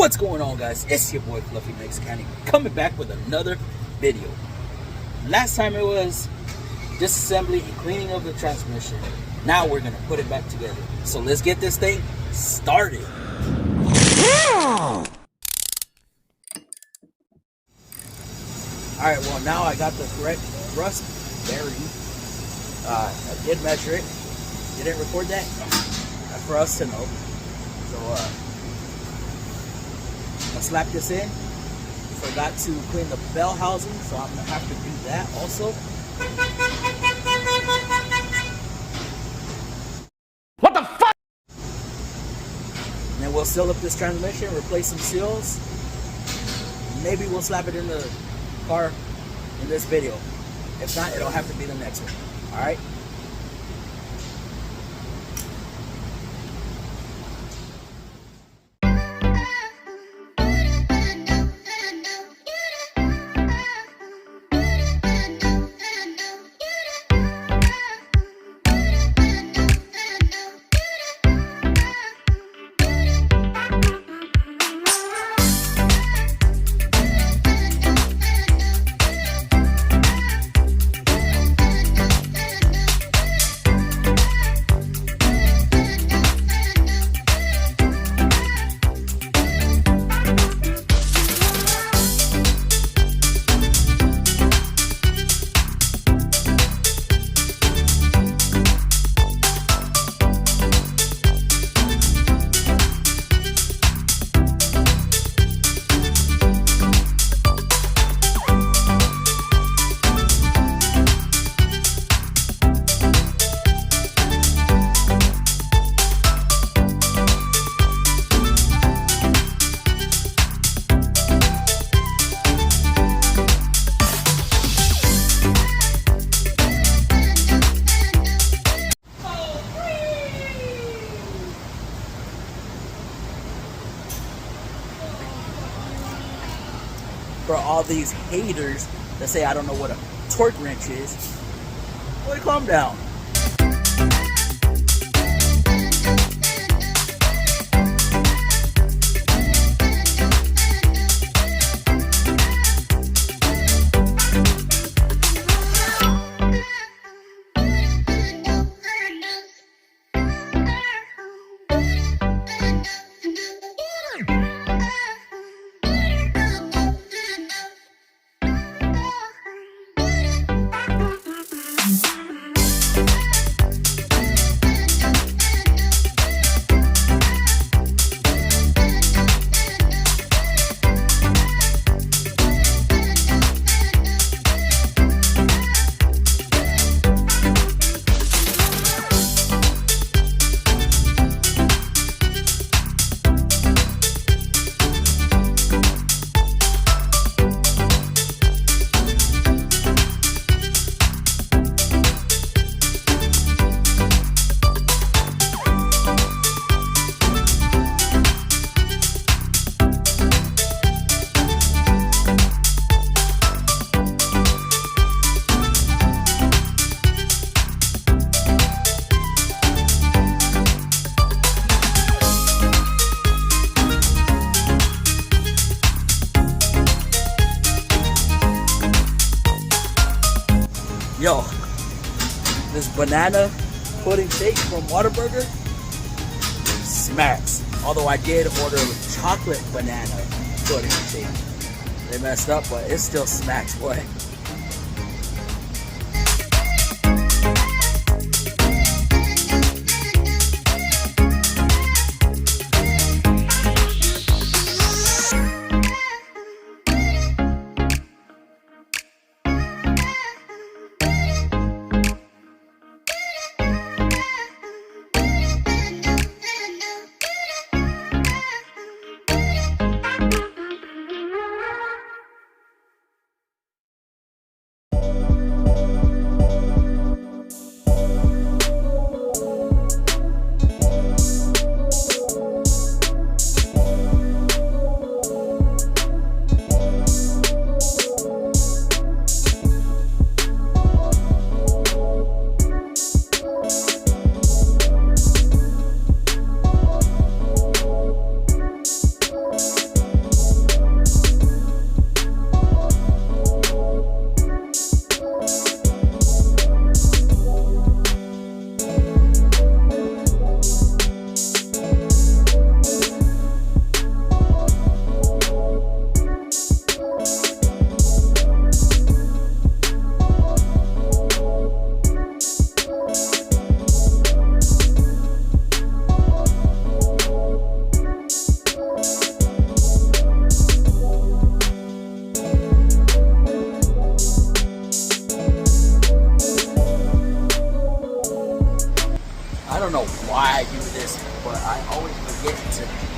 What's going on, guys? It's your boy Fluffy Mexicani coming back with another video. Last time it was disassembly and cleaning of the transmission. Now we're gonna put it back together. So let's get this thing started. Alright, well now I got the correct rust bearing. I did measure it. Didn't record that? For us to know. So I'll slap this in. Forgot to clean the bell housing, so I'm gonna have to do that also. What the fuck? And then we'll seal up this transmission, replace some seals. Maybe we'll slap it in the car in this video. If not, it'll have to be the next one. Alright? For all these haters that say I don't know what a torque wrench is, boy, calm down. Yo, this banana pudding shake from Whataburger smacks. Although I did order chocolate banana pudding shake. They messed up, but it still smacks, boy.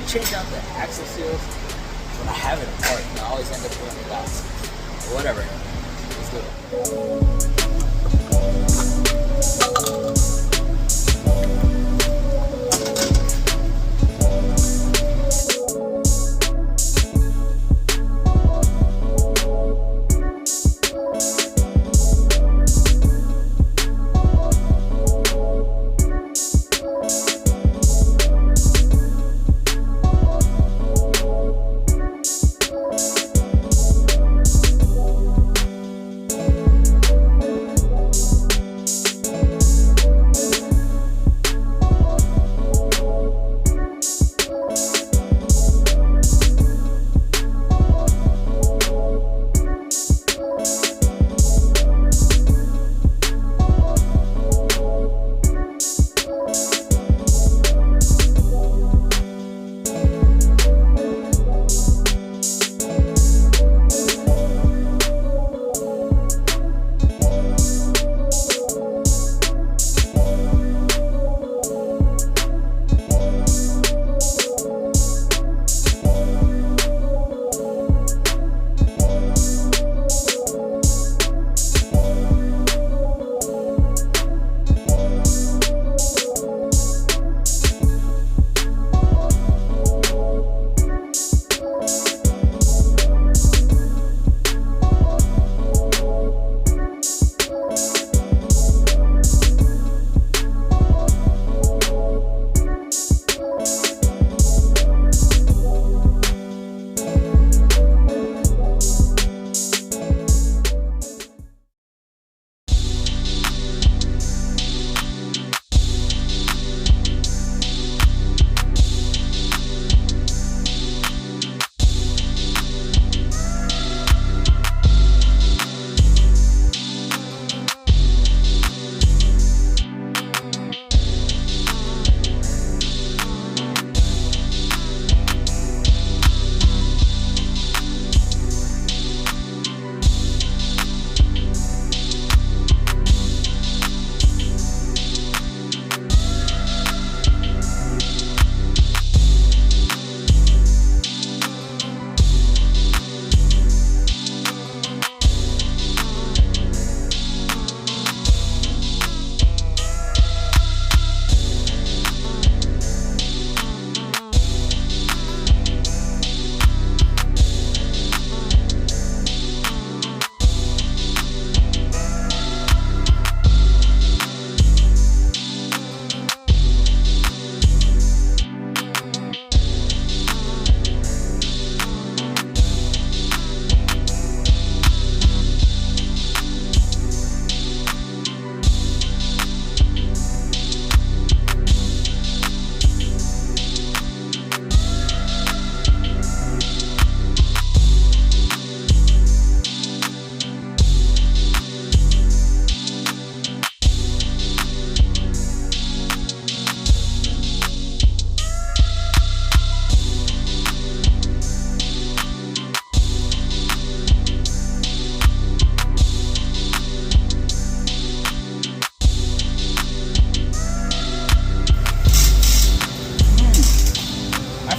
change out the axle seals when I have it apart. I always end up doing it last. But whatever. Let's do it.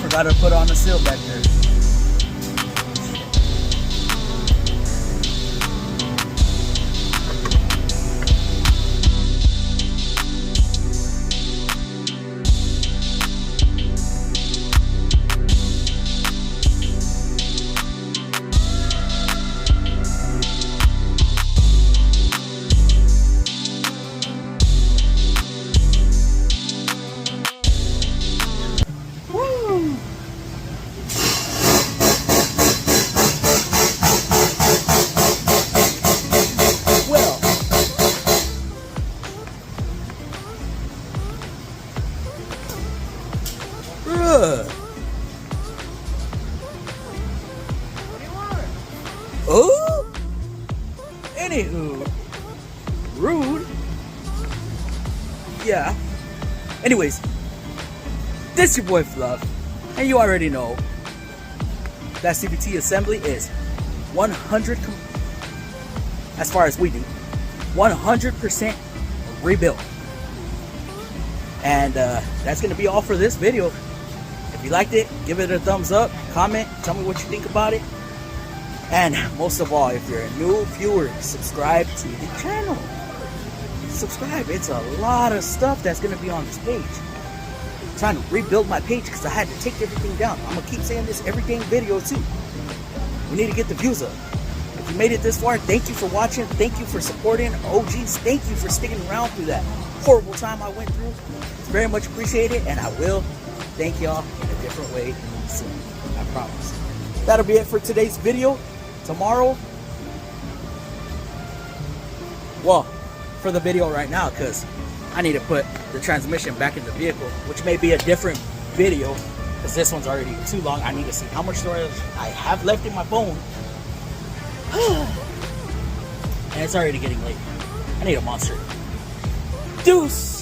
Gotta put on the seal back there. Oh? Anywho. Rude. Yeah. Anyways. This your boy Fluff. And you already know that CVT assembly is 100, as far as we do, 100% rebuilt. And that's going to be all for this video. If If you liked it, give it a thumbs up, comment, tell me what you think about it. And most of all, if you're a new viewer, subscribe to the channel. Subscribe. It's a lot of stuff that's going to be on this page. I'm trying to rebuild my page because I had to take everything down. I'm going to keep saying this every dang video too. We need to get the views up. If you made it this far, thank you for watching. Thank you for supporting. OGs, thank you for sticking around through that horrible time I went through. It's very much appreciated, and I will thank y'all in a different way soon. I promise. That'll be it for today's video. Tomorrow, well, for the video right now, because I need to put the transmission back in the vehicle, which may be a different video because this one's already too long. I need to see how much storage I have left in my phone. And it's already getting late. I need a Monster. Deuce!